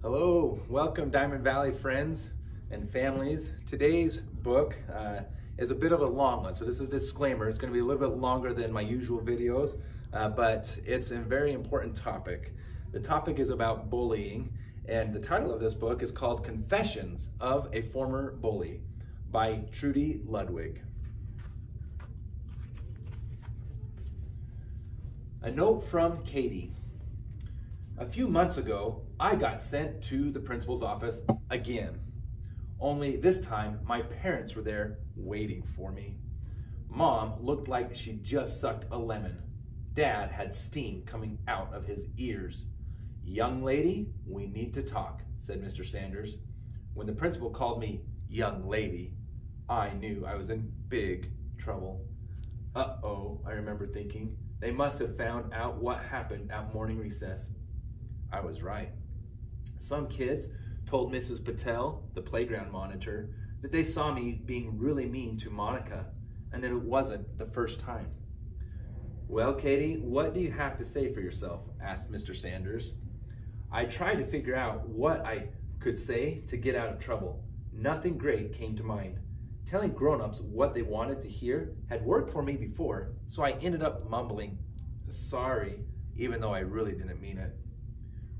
Hello, welcome Diamond Valley friends and families. Today's book is a bit of a long one, so this is a disclaimer. It's going to be a little bit longer than my usual videos, but it's a very important topic. The topic is about bullying, and the title of this book is called Confessions of a Former Bully by Trudy Ludwig. A note from Katie. A few months ago, I got sent to the principal's office again. Only this time, my parents were there waiting for me. Mom looked like she just sucked a lemon. Dad had steam coming out of his ears. "Young lady, we need to talk," said Mr. Sanders. When the principal called me young lady, I knew I was in big trouble. Uh-oh, I remember thinking. They must have found out what happened at morning recess. I was right. Some kids told Mrs. Patel, the playground monitor, that they saw me being really mean to Monica, and that it wasn't the first time. "Well, Katie, what do you have to say for yourself?" asked Mr. Sanders. I tried to figure out what I could say to get out of trouble. Nothing great came to mind. Telling grown-ups what they wanted to hear had worked for me before, so I ended up mumbling, "Sorry," even though I really didn't mean it.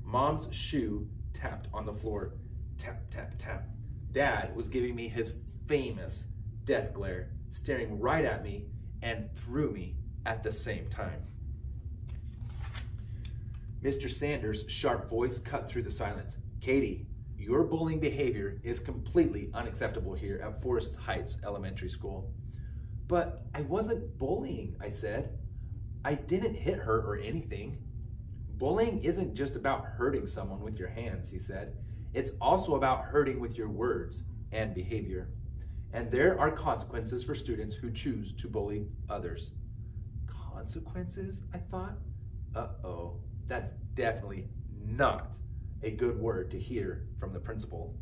Mom's shoe tapped on the floor. Tap, tap, tap. Dad was giving me his famous death glare, staring right at me and through me at the same time. Mr. Sanders' sharp voice cut through the silence. "Katie, your bullying behavior is completely unacceptable here at Forest Heights Elementary School." "But I wasn't bullying," I said. "I didn't hit her or anything." "Bullying isn't just about hurting someone with your hands," he said. "It's also about hurting with your words and behavior. And there are consequences for students who choose to bully others." Consequences, I thought? Uh-oh, that's definitely not a good word to hear from the principal.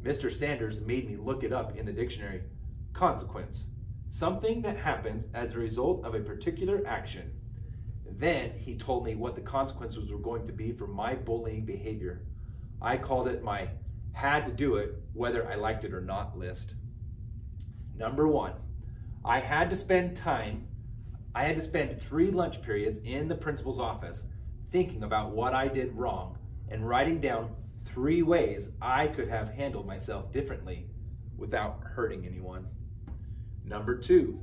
Mr. Sanders made me look it up in the dictionary. Consequence, something that happens as a result of a particular action. Then he told me what the consequences were going to be for my bullying behavior. I called it my had to do it whether I liked it or not list. Number one, I had to spend 3 lunch periods in the principal's office thinking about what I did wrong and writing down 3 ways I could have handled myself differently without hurting anyone. Number 2,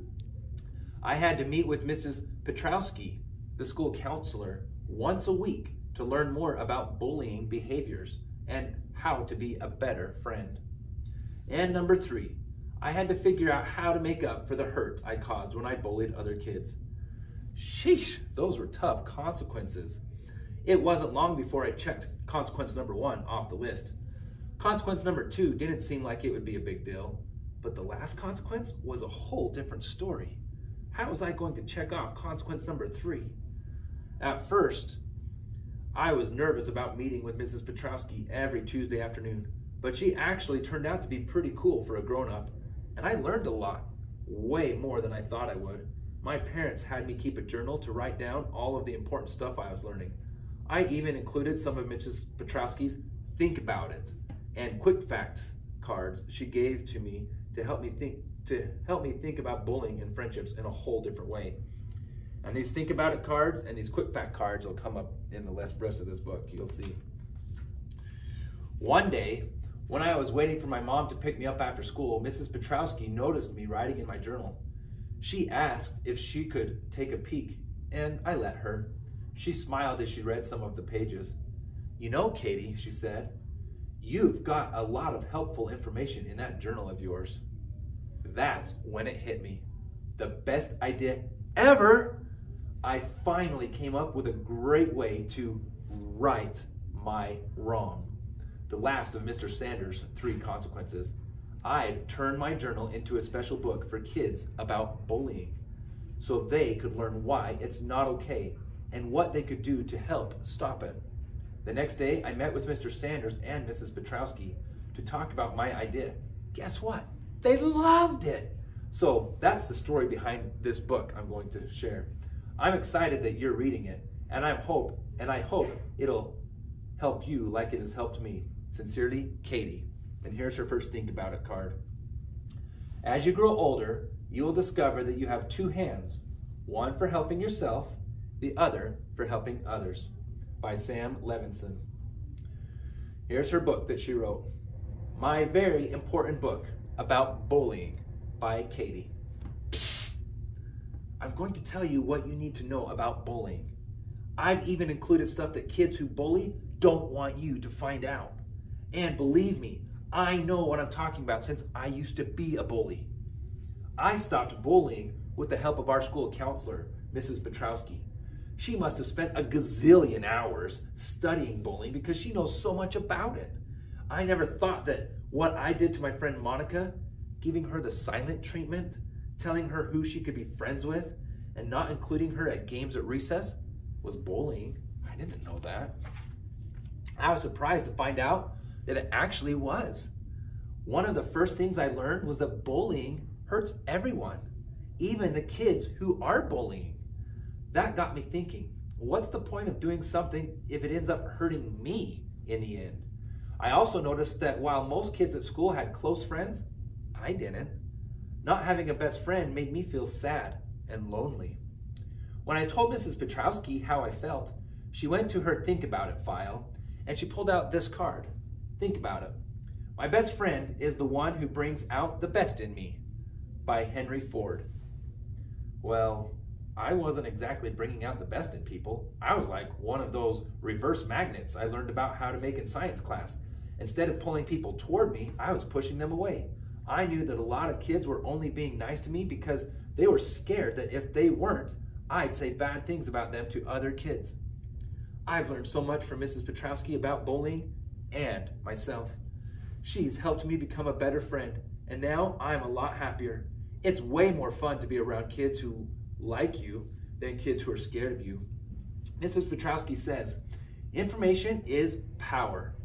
I had to meet with Mrs. Petrowski, the school counselor, once a week to learn more about bullying behaviors and how to be a better friend. And number 3, I had to figure out how to make up for the hurt I caused when I bullied other kids. Sheesh, those were tough consequences. It wasn't long before I checked consequence number 1 off the list. Consequence number 2 didn't seem like it would be a big deal, but the last consequence was a whole different story. How was I going to check off consequence number 3? At first, I was nervous about meeting with Mrs. Petrowski every Tuesday afternoon, but she actually turned out to be pretty cool for a grown-up, and I learned a lot, way more than I thought I would. My parents had me keep a journal to write down all of the important stuff I was learning. I even included some of Mrs. Petrowski's Think About It and quick fact cards she gave to me to help me think about bullying and friendships in a whole different way. And these Think About It cards and these quick fact cards will come up in the rest of this book, you'll see. One day, when I was waiting for my mom to pick me up after school, Mrs. Petrowski noticed me writing in my journal. She asked if she could take a peek, and I let her. She smiled as she read some of the pages. "You know, Katie," she said, "you've got a lot of helpful information in that journal of yours." That's when it hit me. The best idea ever! I finally came up with a great way to right my wrong. The last of Mr. Sanders' 3 consequences. I'd turn my journal into a special book for kids about bullying, so they could learn why it's not okay and what they could do to help stop it. The next day, I met with Mr. Sanders and Mrs. Petrowski to talk about my idea. Guess what? They loved it! So that's the story behind this book I'm going to share. I'm excited that you're reading it, and I hope it'll help you like it has helped me. Sincerely, Katie. And here's her first think about it card. As you grow older, you will discover that you have two hands, one for helping yourself, the other for helping others. By Sam Levinson. Here's her book that she wrote. My very important book about bullying by Katie. Psst. I'm going to tell you what you need to know about bullying. I've even included stuff that kids who bully don't want you to find out. And believe me, I know what I'm talking about since I used to be a bully. I stopped bullying with the help of our school counselor, Mrs. Petrowski. She must have spent a gazillion hours studying bullying because she knows so much about it. I never thought that what I did to my friend Monica, giving her the silent treatment, telling her who she could be friends with, and not including her at games at recess, was bullying. I didn't know that. I was surprised to find out that it actually was. One of the first things I learned was that bullying hurts everyone, even the kids who are bullying. That got me thinking, what's the point of doing something if it ends up hurting me in the end? I also noticed that while most kids at school had close friends, I didn't. Not having a best friend made me feel sad and lonely. When I told Mrs. Petrowski how I felt, she went to her Think About It file and she pulled out this card. Think about it. My best friend is the one who brings out the best in me. By Henry Ford. Well, I wasn't exactly bringing out the best in people. I was like one of those reverse magnets I learned about how to make in science class. Instead of pulling people toward me, I was pushing them away. I knew that a lot of kids were only being nice to me because they were scared that if they weren't, I'd say bad things about them to other kids. I've learned so much from Mrs. Petrowski about bullying and myself. She's helped me become a better friend, and now I'm a lot happier. It's way more fun to be around kids who like you than kids who are scared of you. Mrs. Petrowski says, information is power.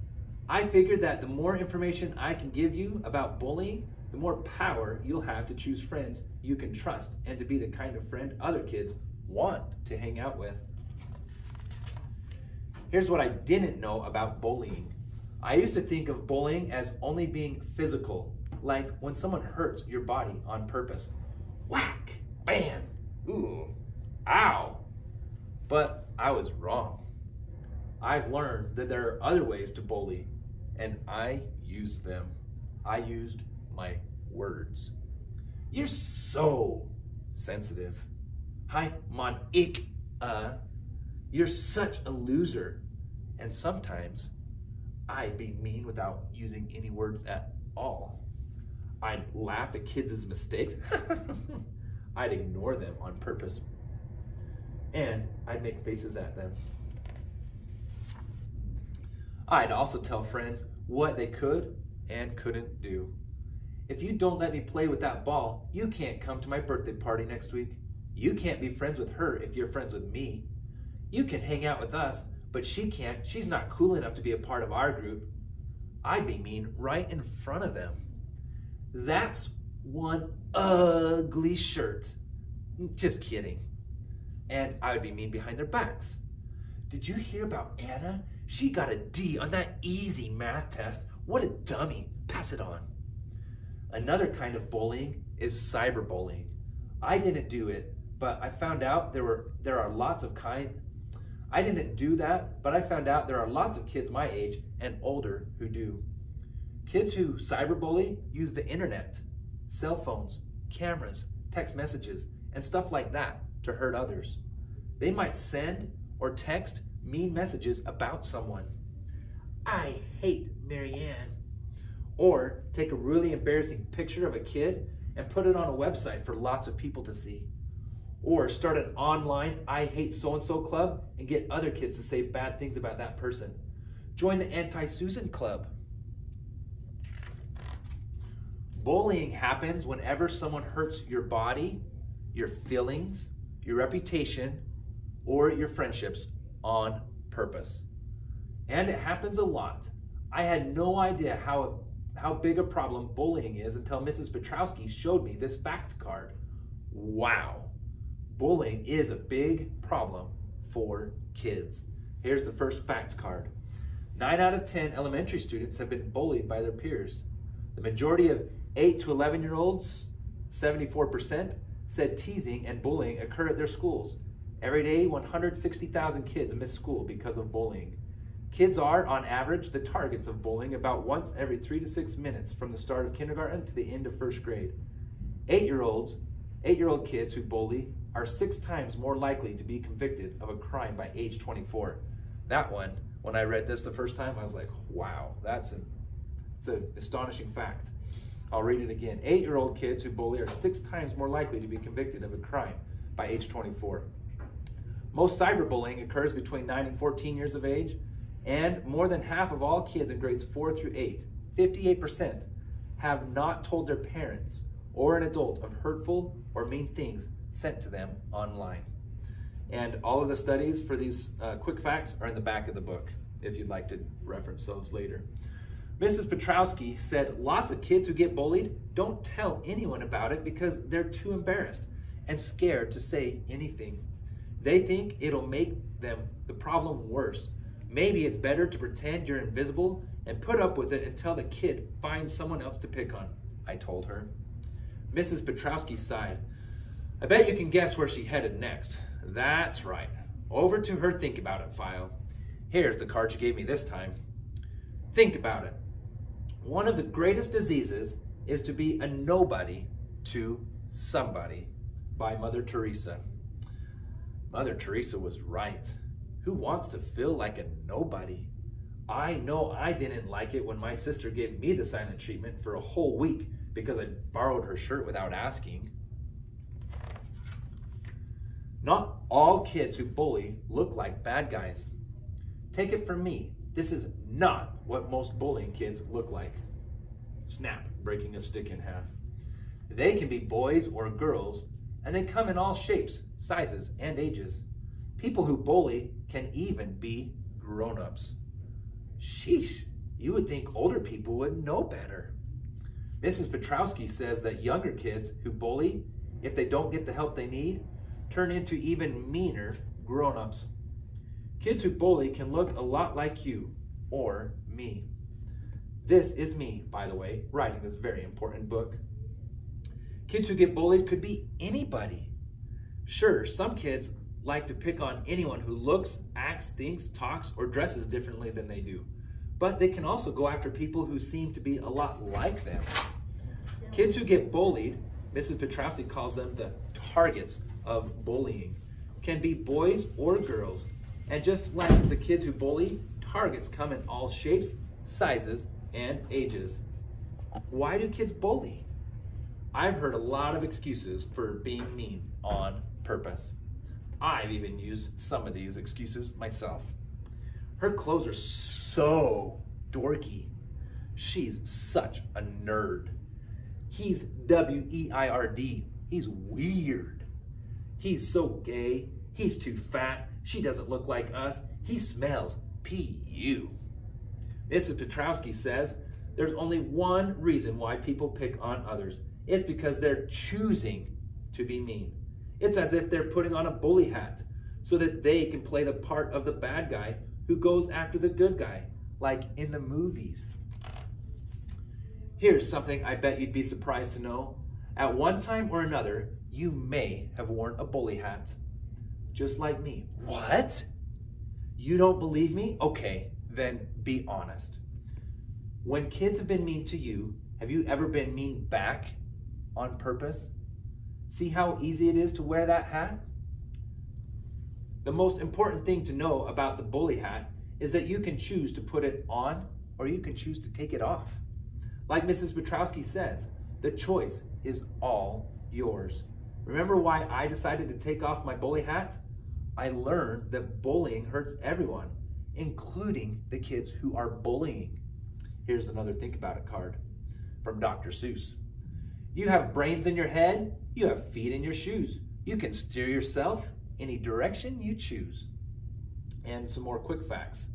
I figured that the more information I can give you about bullying, the more power you'll have to choose friends you can trust and to be the kind of friend other kids want to hang out with. Here's what I didn't know about bullying. I used to think of bullying as only being physical, like when someone hurts your body on purpose. Whack, bam, ooh, ow. But I was wrong. I've learned that there are other ways to bully, and I used them. I used my words. You're so sensitive. Hi, Mon ik, you're such a loser. And sometimes I'd be mean without using any words at all. I'd laugh at kids' mistakes. I'd ignore them on purpose. And I'd make faces at them. I'd also tell friends what they could and couldn't do. If you don't let me play with that ball, you can't come to my birthday party next week. You can't be friends with her if you're friends with me. You can hang out with us, but she can't. She's not cool enough to be a part of our group. I'd be mean right in front of them. That's one ugly shirt. Just kidding. And I would be mean behind their backs. Did you hear about Anna? She got a D on that easy math test. What a dummy. Pass it on. Another kind of bullying is cyberbullying. I didn't do it, but I found out there are lots of I didn't do that, but I found out there are lots of kids my age and older who do. Kids who cyberbully use the internet, cell phones, cameras, text messages, and stuff like that to hurt others. They might send or text mean messages about someone. I hate Marianne. Or take a really embarrassing picture of a kid and put it on a website for lots of people to see. Or start an online I hate so-and-so club and get other kids to say bad things about that person. Join the Anti-Susan Club. Bullying happens whenever someone hurts your body, your feelings, your reputation, or your friendships on purpose. And it happens a lot. I had no idea how big a problem bullying is until Mrs. Petrowski showed me this fact card. Wow. Bullying is a big problem for kids. Here's the first fact card. 9 out of 10 elementary students have been bullied by their peers. The majority of 8 to 11-year-olds, 74%, said teasing and bullying occur at their schools. Every day, 160,000 kids miss school because of bullying. Kids are, on average, the targets of bullying about once every 3 to 6 minutes from the start of kindergarten to the end of first grade. 8-year-old kids who bully are 6 times more likely to be convicted of a crime by age 24. That one, when I read this the first time, I was like, wow, it's an astonishing fact. I'll read it again. 8-year-old kids who bully are 6 times more likely to be convicted of a crime by age 24. Most cyberbullying occurs between 9 and 14 years of age, and more than half of all kids in grades 4 through 8, 58%, have not told their parents or an adult of hurtful or mean things sent to them online. And all of the studies for these quick facts are in the back of the book, if you'd like to reference those later. Mrs. Petrowski said lots of kids who get bullied don't tell anyone about it because they're too embarrassed and scared to say anything. They think it'll make the problem worse. Maybe it's better to pretend you're invisible and put up with it until the kid finds someone else to pick on, I told her. Mrs. Petrowski sighed. I bet you can guess where she headed next. That's right. Over to her think about it file. Here's the card she gave me this time. Think about it. One of the greatest diseases is to be a nobody to somebody, by Mother Teresa. Mother Teresa was right. Who wants to feel like a nobody? I know I didn't like it when my sister gave me the silent treatment for a whole week because I borrowed her shirt without asking. Not all kids who bully look like bad guys. Take it from me, this is not what most bullying kids look like. Snap, breaking a stick in half. They can be boys or girls, and they come in all shapes, sizes, and ages. People who bully can even be grown-ups. Sheesh, you would think older people would know better. Mrs. Petrowski says that younger kids who bully, if they don't get the help they need, turn into even meaner grown-ups. Kids who bully can look a lot like you or me. This is me, by the way, writing this very important book. Kids who get bullied could be anybody. Sure, some kids like to pick on anyone who looks, acts, thinks, talks, or dresses differently than they do. But they can also go after people who seem to be a lot like them. Kids who get bullied, Mrs. Petrowski calls them the targets of bullying, can be boys or girls. And just like the kids who bully, targets come in all shapes, sizes, and ages. Why do kids bully? I've heard a lot of excuses for being mean on purpose. I've even used some of these excuses myself. Her clothes are so dorky. She's such a nerd. He's W-E-I-R-D. He's weird. He's so gay. He's too fat. She doesn't look like us. He smells P.U. Mrs. Petrowski says there's only one reason why people pick on others. It's because they're choosing to be mean. It's as if they're putting on a bully hat so that they can play the part of the bad guy who goes after the good guy, like in the movies. Here's something I bet you'd be surprised to know. At one time or another, you may have worn a bully hat. Just like me. What? You don't believe me? Okay, then be honest. When kids have been mean to you, have you ever been mean back on purpose? See how easy it is to wear that hat? The most important thing to know about the bully hat is that you can choose to put it on or you can choose to take it off. Like Mrs. Petrowski says, the choice is all yours. Remember why I decided to take off my bully hat? I learned that bullying hurts everyone, including the kids who are bullying. Here's another think about it card from Dr. Seuss. You have brains in your head, you have feet in your shoes. You can steer yourself any direction you choose. And some more quick facts.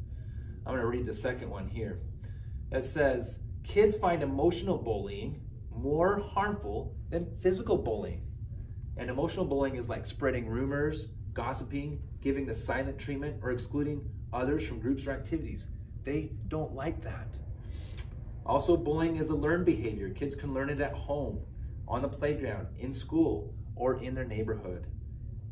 I'm going to read the second one here. It says, kids find emotional bullying more harmful than physical bullying. And emotional bullying is like spreading rumors, gossiping, giving the silent treatment, or excluding others from groups or activities. They don't like that. Also, bullying is a learned behavior. Kids can learn it at home, on the playground, in school, or in their neighborhood.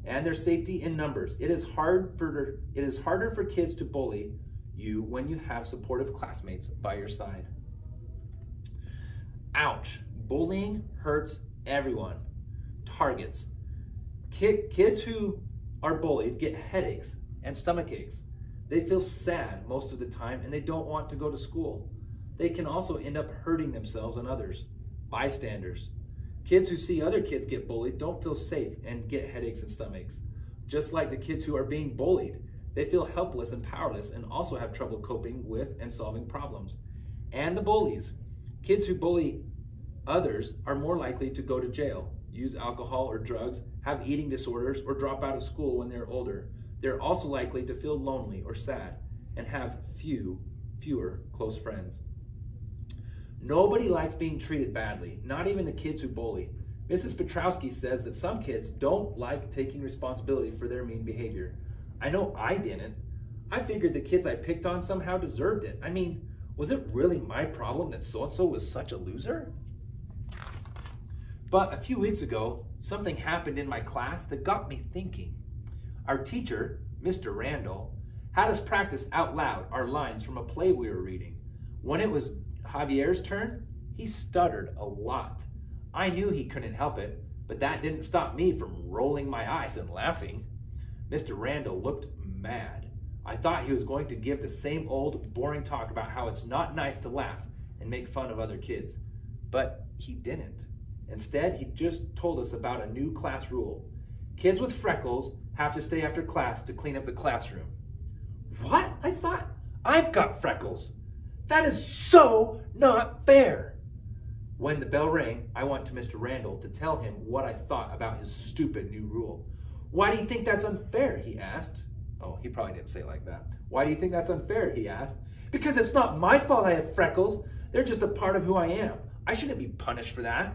And there's safety in numbers. It is harder for kids to bully you when you have supportive classmates by your side. Ouch. Bullying hurts everyone. Targets. Kids who are bullied get headaches and stomach aches. They feel sad most of the time and they don't want to go to school. They can also end up hurting themselves and others. Bystanders. Kids who see other kids get bullied don't feel safe and get headaches and stomachs. Just like the kids who are being bullied, they feel helpless and powerless and also have trouble coping with and solving problems. And the bullies. Kids who bully others are more likely to go to jail, use alcohol or drugs, have eating disorders, or drop out of school when they're older. They're also likely to feel lonely or sad and have fewer close friends. Nobody likes being treated badly, not even the kids who bully. Mrs. Petrowski says that some kids don't like taking responsibility for their mean behavior. I know I didn't. I figured the kids I picked on somehow deserved it. I mean, was it really my problem that so-and-so was such a loser? But a few weeks ago, something happened in my class that got me thinking. Our teacher, Mr. Randall, had us practice out loud our lines from a play we were reading. When it was Javier's turn, he stuttered a lot. I knew he couldn't help it, but that didn't stop me from rolling my eyes and laughing. Mr. Randall looked mad. I thought he was going to give the same old boring talk about how it's not nice to laugh and make fun of other kids, but he didn't. Instead, he just told us about a new class rule. Kids with freckles have to stay after class to clean up the classroom. What? I thought I've got freckles. That is so not fair. When the bell rang, I went to Mr. Randall to tell him what I thought about his stupid new rule. Why do you think that's unfair? He asked. Oh, he probably didn't say it like that. Why do you think that's unfair? He asked. Because it's not my fault I have freckles. They're just a part of who I am. I shouldn't be punished for that.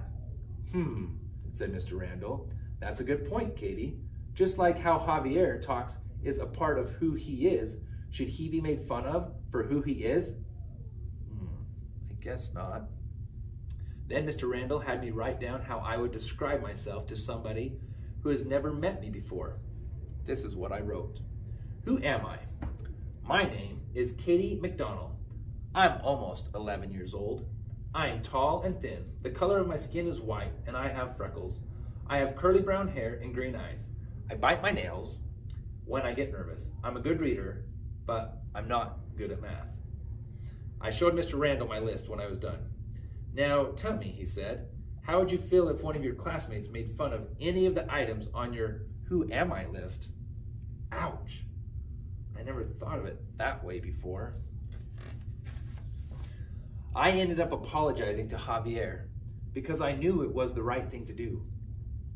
Said Mr. Randall. That's a good point, Katie. Just like how Javier talks is a part of who he is, should he be made fun of for who he is? I guess not. Then Mr. Randall had me write down how I would describe myself to somebody who has never met me before. This is what I wrote. Who am I? My name is Katie McDonald. I'm almost 11 years old. I am tall and thin. The color of my skin is white, and I have freckles. I have curly brown hair and green eyes. I bite my nails when I get nervous. I'm a good reader, but I'm not good at math. I showed Mr. Randall my list when I was done. Now, tell me, he said, how would you feel if one of your classmates made fun of any of the items on your Who Am I list? Ouch. I never thought of it that way before. I ended up apologizing to Javier because I knew it was the right thing to do.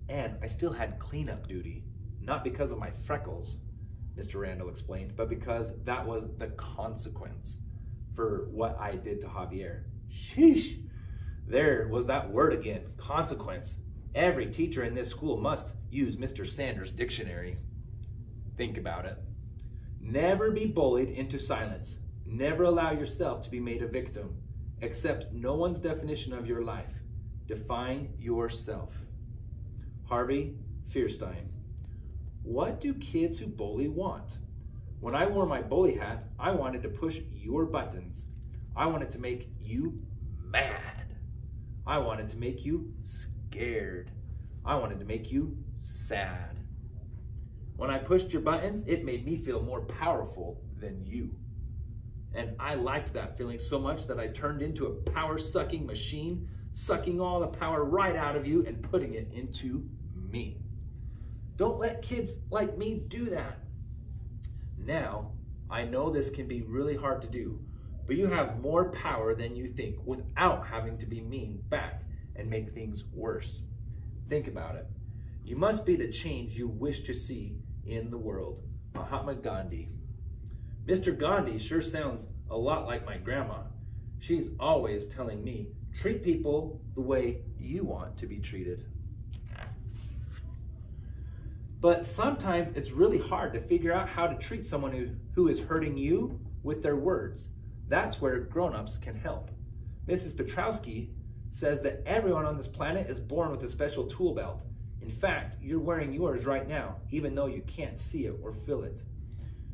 And I still had cleanup duty, not because of my freckles, Mr. Randall explained, but because that was the consequence for what I did to Javier. Sheesh, there was that word again, consequence. Every teacher in this school must use Mr. Sanders' dictionary. Think about it. Never be bullied into silence. Never allow yourself to be made a victim. Accept no one's definition of your life. Define yourself. Harvey Fierstein. What do kids who bully want? When I wore my bully hat, I wanted to push your buttons. I wanted to make you mad. I wanted to make you scared. I wanted to make you sad. When I pushed your buttons, it made me feel more powerful than you. And I liked that feeling so much that I turned into a power-sucking machine, sucking all the power right out of you and putting it into me. Don't let kids like me do that. Now, I know this can be really hard to do, but you have more power than you think without having to be mean back and make things worse. Think about it. You must be the change you wish to see in the world. Mahatma Gandhi. Mr. Gandhi sure sounds a lot like my grandma. She's always telling me, treat people the way you want to be treated. But sometimes it's really hard to figure out how to treat someone who is hurting you with their words. That's where grown-ups can help. Mrs. Petrowski says that everyone on this planet is born with a special tool belt. In fact, you're wearing yours right now, even though you can't see it or feel it.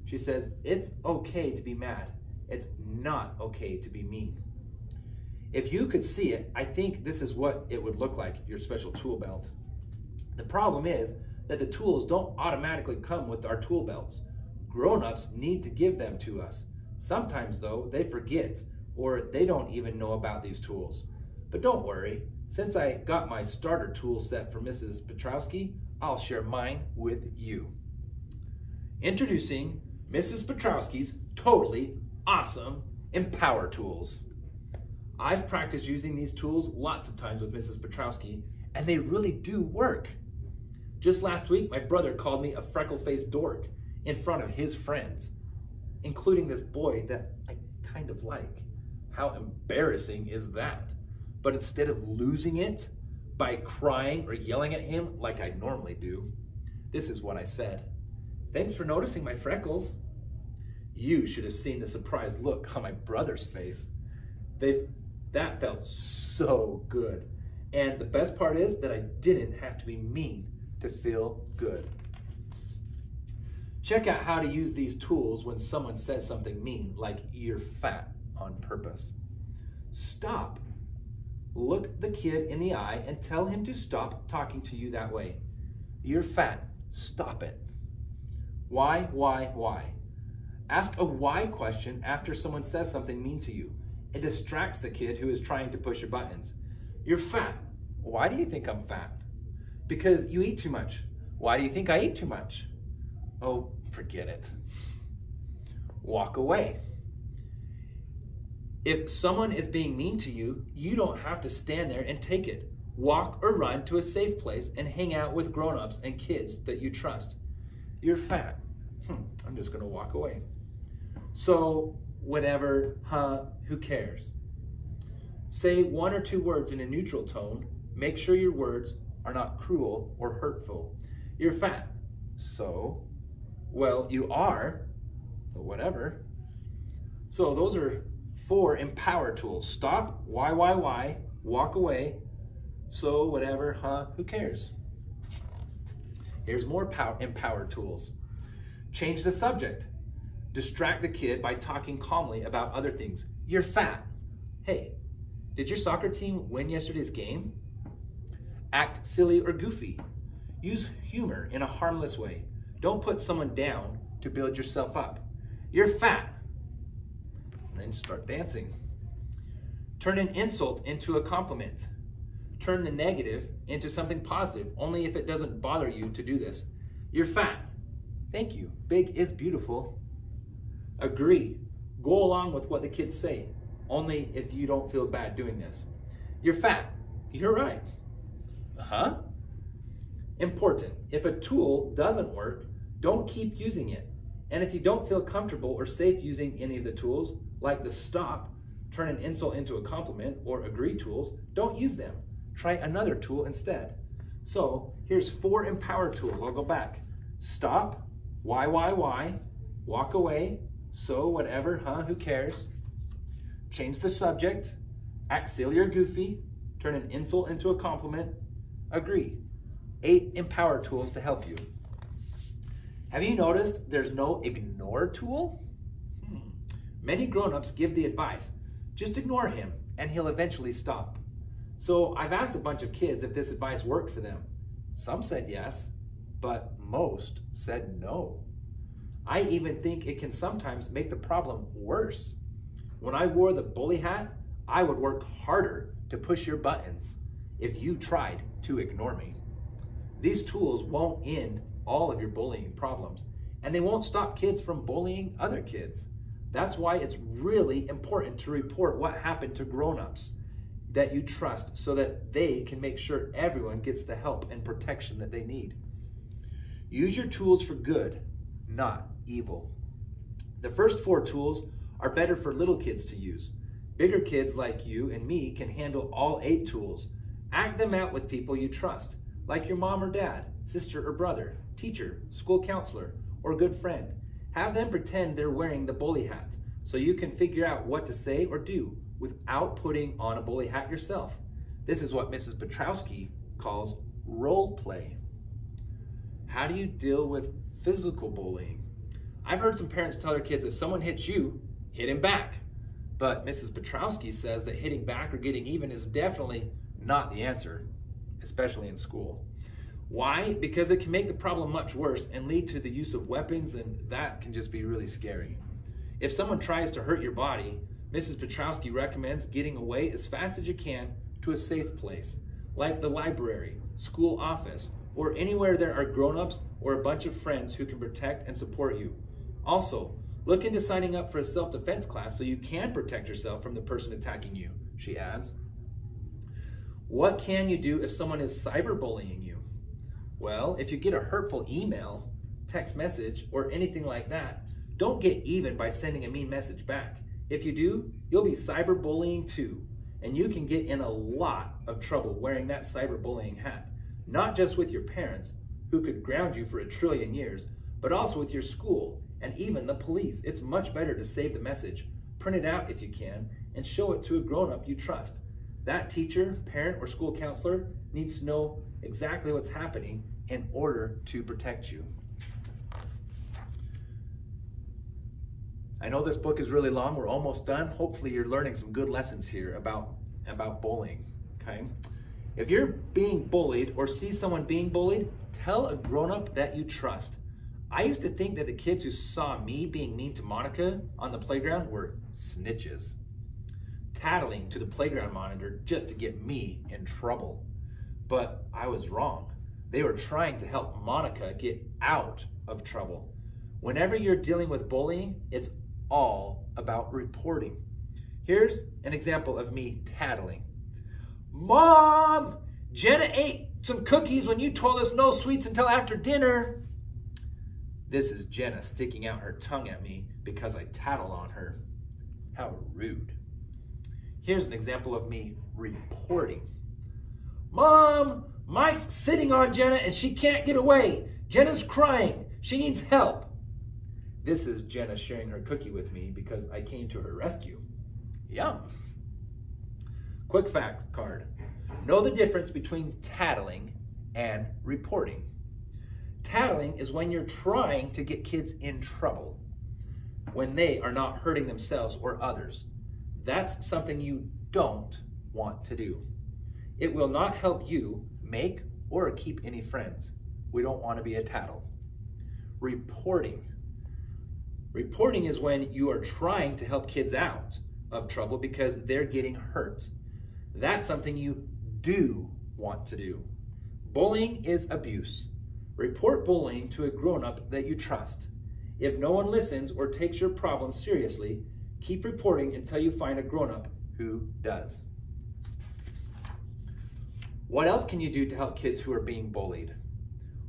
She says, it's okay to be mad. It's not okay to be mean. If you could see it, I think this is what it would look like, your special tool belt. The problem is that the tools don't automatically come with our tool belts. Grown-ups need to give them to us. Sometimes, though, they forget or they don't even know about these tools. But don't worry, since I got my starter tool set for Mrs. Petrowski, I'll share mine with you. Introducing Mrs. Petrowski's totally awesome Empower Tools. I've practiced using these tools lots of times with Mrs. Petrowski, and they really do work. Just last week, my brother called me a freckle-faced dork in front of his friends, including this boy that I kind of like. How embarrassing is that? But instead of losing it by crying or yelling at him like I normally do, this is what I said. Thanks for noticing my freckles. You should have seen the surprised look on my brother's face. That felt so good. And the best part is that I didn't have to be mean to feel good. Check out how to use these tools when someone says something mean, like you're fat, on purpose. Stop. Look the kid in the eye and tell him to stop talking to you that way. You're fat. Stop it. Why? Ask a why question after someone says something mean to you. It distracts the kid who is trying to push your buttons. You're fat. Why do you think I'm fat? Because you eat too much. Why do you think I eat too much? Oh, forget it. Walk away. If someone is being mean to you, you don't have to stand there and take it. Walk or run to a safe place and hang out with grown-ups and kids that you trust. You're fat. I'm just gonna walk away. So, whatever, who cares? Say 1 or 2 words in a neutral tone. Make sure your words are not cruel or hurtful. You're fat. So, well, you are, or whatever. So those are 4 Empower tools. Stop, why, walk away, so, whatever, who cares? Here's more Empower tools. Change the subject. Distract the kid by talking calmly about other things. You're fat. Hey, did your soccer team win yesterday's game? Act silly or goofy. Use humor in a harmless way. Don't put someone down to build yourself up. You're fat. And then start dancing. Turn an insult into a compliment. Turn the negative into something positive, only if it doesn't bother you to do this. You're fat. Thank you. Big is beautiful. Agree. Go along with what the kids say, only if you don't feel bad doing this. You're fat. You're right. Important. If a tool doesn't work, don't keep using it. And if you don't feel comfortable or safe using any of the tools, like the stop, turn an insult into a compliment, or agree tools, don't use them. Try another tool instead. So here's 4 Empower tools. I'll go back. Stop, why, walk away, so, whatever, who cares? Change the subject, act silly or goofy, turn an insult into a compliment, agree. 8 Empower tools to help you. Have you noticed there's no ignore tool? Many grown-ups give the advice, just ignore him and he'll eventually stop. So I've asked a bunch of kids if this advice worked for them. Some said yes, but most said no. I even think it can sometimes make the problem worse. When I wore the bully hat, I would work harder to push your buttons if you tried to ignore me. These tools won't end all of your bullying problems, and they won't stop kids from bullying other kids. That's why it's really important to report what happened to grown-ups that you trust so that they can make sure everyone gets the help and protection that they need. Use your tools for good, not evil. The first 4 tools are better for little kids to use. Bigger kids like you and me can handle all 8 tools. Act them out with people you trust, like your mom or dad, sister or brother, teacher, school counselor, or good friend. Have them pretend they're wearing the bully hat, so you can figure out what to say or do without putting on a bully hat yourself. This is what Mrs. Petrowski calls role play. How do you deal with physical bullying? I've heard some parents tell their kids, if someone hits you, hit him back. But Mrs. Petrowski says that hitting back or getting even is definitely not the answer, especially in school. Why? Because it can make the problem much worse and lead to the use of weapons, and that can just be really scary. If someone tries to hurt your body, Mrs. Petrowski recommends getting away as fast as you can to a safe place, like the library, school office, or anywhere there are grown-ups or a bunch of friends who can protect and support you. Also, look into signing up for a self-defense class so you can protect yourself from the person attacking you, she adds. What can you do if someone is cyberbullying you? Well, if you get a hurtful email, text message, or anything like that, don't get even by sending a mean message back. If you do, you'll be cyberbullying too, and you can get in a lot of trouble wearing that cyberbullying hat, not just with your parents, who could ground you for 1 trillion years, but also with your school and even the police. It's much better to save the message, print it out if you can, and show it to a grown-up you trust. That teacher, parent, or school counselor needs to know exactly what's happening in order to protect you. I know this book is really long. We're almost done. Hopefully you're learning some good lessons here about bullying, okay? If you're being bullied or see someone being bullied, tell a grown-up that you trust. I used to think that the kids who saw me being mean to Monica on the playground were snitches, tattling to the playground monitor just to get me in trouble. But I was wrong. They were trying to help Monica get out of trouble. Whenever you're dealing with bullying, it's all about reporting. Here's an example of me tattling. Mom, Jenna ate some cookies when you told us no sweets until after dinner. This is Jenna sticking out her tongue at me because I tattled on her. How rude. Here's an example of me reporting. Mom, Mike's sitting on Jenna and she can't get away. Jenna's crying. She needs help. This is Jenna sharing her cookie with me because I came to her rescue. Yum. Quick fact card. Know the difference between tattling and reporting. Tattling is when you're trying to get kids in trouble, when they are not hurting themselves or others. That's something you don't want to do. It will not help you make or keep any friends. We don't want to be a tattle. Reporting. Reporting is when you are trying to help kids out of trouble because they're getting hurt. That's something you do want to do. Bullying is abuse. Report bullying to a grown-up that you trust. If no one listens or takes your problem seriously, keep reporting until you find a grown-up who does. What else can you do to help kids who are being bullied?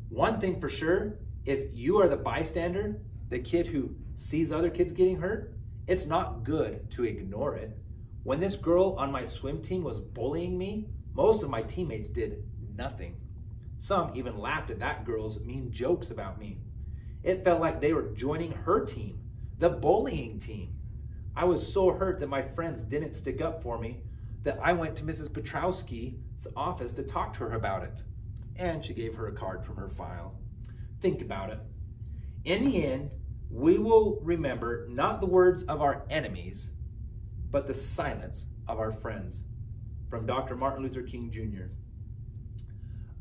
One thing for sure, if you are the bystander, the kid who sees other kids getting hurt, it's not good to ignore it. When this girl on my swim team was bullying me, most of my teammates did nothing. Some even laughed at that girl's mean jokes about me. It felt like they were joining her team, the bullying team. I was so hurt that my friends didn't stick up for me that I went to Mrs. Petrowski's office to talk to her about it. And she gave her a card from her file. Think about it. In the end, we will remember not the words of our enemies, but the silence of our friends. From Dr. Martin Luther King Jr.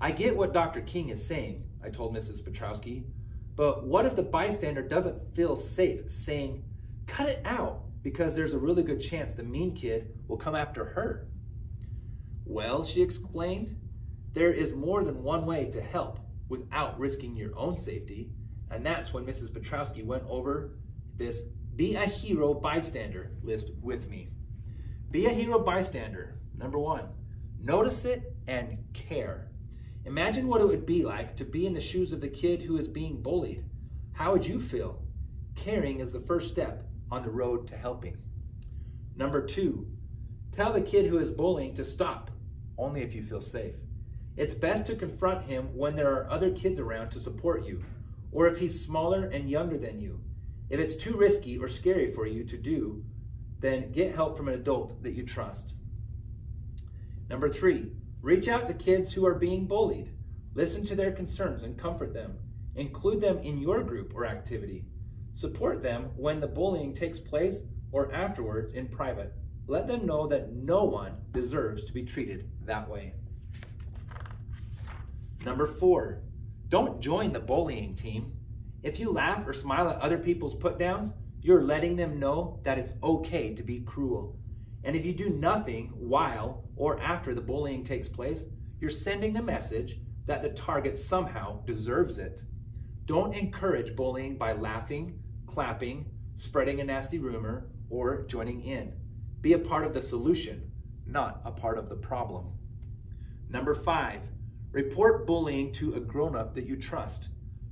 I get what Dr. King is saying, I told Mrs. Petrowski, but what if the bystander doesn't feel safe saying, cut it out, because there's a really good chance the mean kid will come after her? Well, she explained, there is more than one way to help without risking your own safety, and that's when Mrs. Petrowski went over this Be a Hero Bystander list with me. Be a hero bystander. Number 1, notice it and care. Imagine what it would be like to be in the shoes of the kid who is being bullied. How would you feel? Caring is the first step on the road to helping. Number 2, tell the kid who is bullying to stop, only if you feel safe. It's best to confront him when there are other kids around to support you, or if he's smaller and younger than you. If it's too risky or scary for you to do, then get help from an adult that you trust. Number 3, reach out to kids who are being bullied. Listen to their concerns and comfort them. Include them in your group or activity. Support them when the bullying takes place or afterwards in private. Let them know that no one deserves to be treated that way. Number 4, don't join the bullying team. If you laugh or smile at other people's put-downs, you're letting them know that it's okay to be cruel. And if you do nothing while or after the bullying takes place, you're sending the message that the target somehow deserves it. Don't encourage bullying by laughing, clapping, spreading a nasty rumor, or joining in. Be a part of the solution, not a part of the problem. Number 5, report bullying to a grown-up that you trust.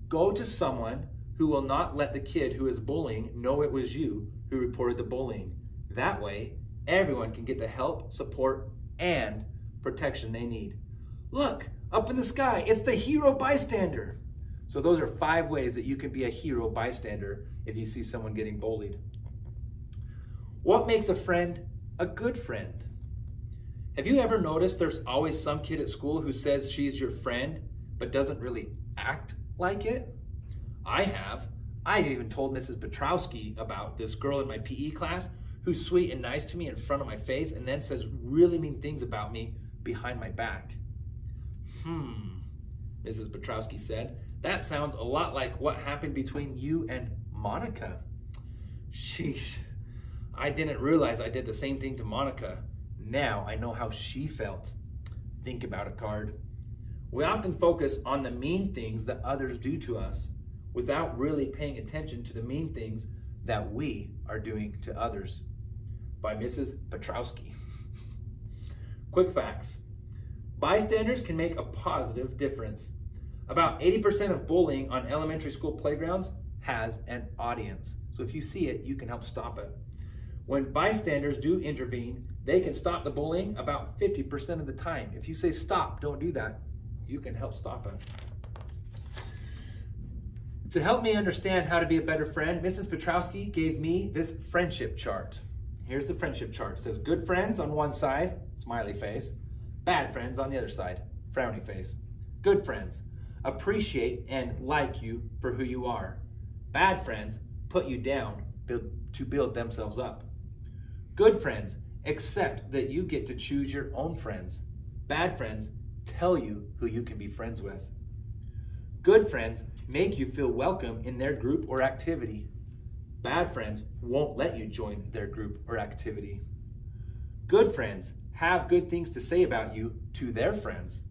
Go to someone who will not let the kid who is bullying know it was you who reported the bullying. That way, everyone can get the help, support, and protection they need. Look, up in the sky, it's the hero bystander. So those are 5 ways that you can be a hero bystander if you see someone getting bullied. What makes a friend a good friend? Have you ever noticed there's always some kid at school who says she's your friend, but doesn't really act like it? I have. I've even told Mrs. Petrowski about this girl in my PE class who's sweet and nice to me in front of my face and then says really mean things about me behind my back. Mrs. Petrowski said, that sounds a lot like what happened between you and Monica. Sheesh. I didn't realize I did the same thing to Monica. Now I know how she felt. Think about it, Card. We often focus on the mean things that others do to us without really paying attention to the mean things that we are doing to others. By Mrs. Petrowski. Quick facts. Bystanders can make a positive difference. About 80% of bullying on elementary school playgrounds has an audience. So if you see it, you can help stop it. When bystanders do intervene, they can stop the bullying about 50% of the time. If you say stop, don't do that, you can help stop it. To help me understand how to be a better friend, Mrs. Petrowski gave me this friendship chart. Here's the friendship chart. It says good friends on one side, smiley face. Bad friends on the other side, frowny face. Good friends appreciate and like you for who you are. Bad friends put you down to build themselves up. Good friends accept that you get to choose your own friends. Bad friends tell you who you can be friends with. Good friends make you feel welcome in their group or activity. Bad friends won't let you join their group or activity. Good friends have good things to say about you to their friends.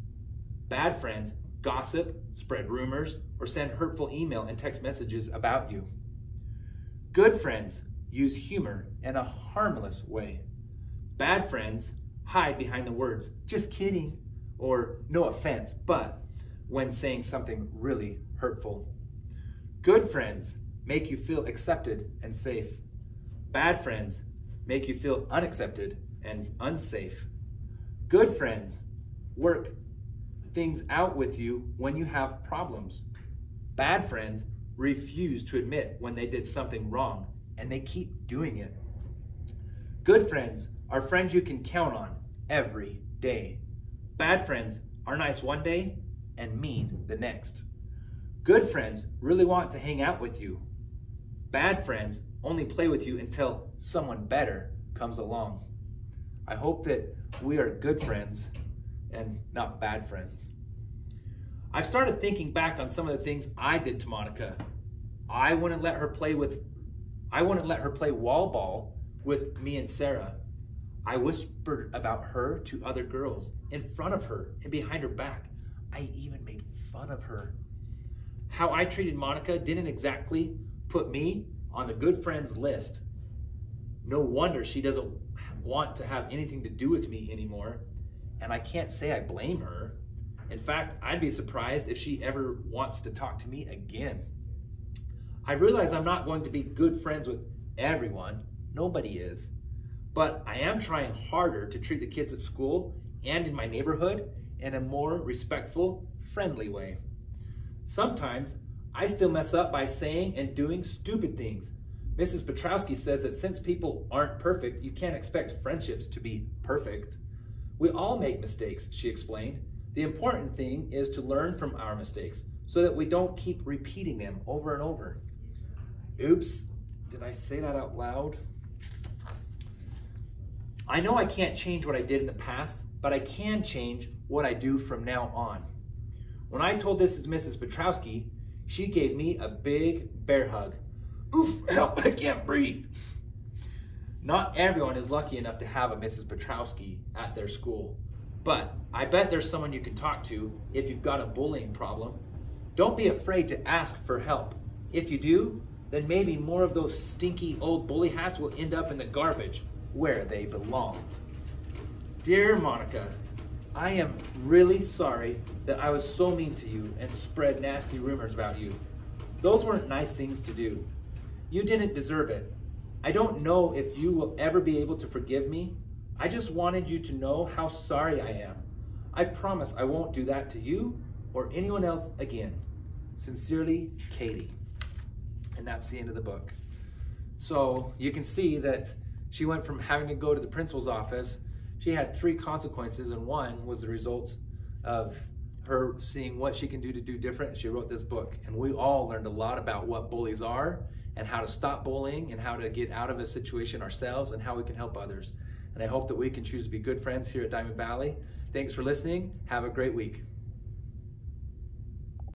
Bad friends gossip, spread rumors, or send hurtful email and text messages about you. Good friends use humor in a harmless way. Bad friends hide behind the words, just kidding, or no offense, but when saying something really hurtful. Good friends make you feel accepted and safe. Bad friends make you feel unaccepted and unsafe. Good friends work things out with you when you have problems. Bad friends refuse to admit when they did something wrong, and they keep doing it. Good friends are friends you can count on every day. Bad friends are nice one day and mean the next. Good friends really want to hang out with you. Bad friends only play with you until someone better comes along. I hope that we are good friends and not bad friends. I've started thinking back on some of the things I did to Monica. I wouldn't let her play wall ball with me and Sarah. I whispered about her to other girls in front of her and behind her back. I even made fun of her. How I treated Monica didn't exactly put me on the good friends list. No wonder she doesn't want to have anything to do with me anymore. And I can't say I blame her. In fact, I'd be surprised if she ever wants to talk to me again. I realize I'm not going to be good friends with everyone. Nobody is. But I am trying harder to treat the kids at school and in my neighborhood in a more respectful, friendly way. Sometimes I still mess up by saying and doing stupid things, Mrs. Petrowski says that since people aren't perfect, you can't expect friendships to be perfect. We all make mistakes, she explained. The important thing is to learn from our mistakes so that we don't keep repeating them over and over. Oops, did I say that out loud? I know I can't change what I did in the past, but I can change what I do from now on. When I told this to Mrs. Petrowski, she gave me a big bear hug. Oof, help, I can't breathe. Not everyone is lucky enough to have a Mrs. Petrowski at their school, but I bet there's someone you can talk to if you've got a bullying problem. Don't be afraid to ask for help. If you do, then maybe more of those stinky old bully hats will end up in the garbage where they belong. Dear Monica, I am really sorry that I was so mean to you and spread nasty rumors about you. Those weren't nice things to do. You didn't deserve it. I don't know if you will ever be able to forgive me. I just wanted you to know how sorry I am. I promise I won't do that to you or anyone else again. Sincerely, Katie. And that's the end of the book. So you can see that she went from having to go to the principal's office. She had 3 consequences, and one was the result of her seeing what she can do to do different. She wrote this book, and we all learned a lot about what bullies are and how to stop bullying and how to get out of a situation ourselves and how we can help others. And I hope that we can choose to be good friends here at Diamond Valley. Thanks for listening. Have a great week.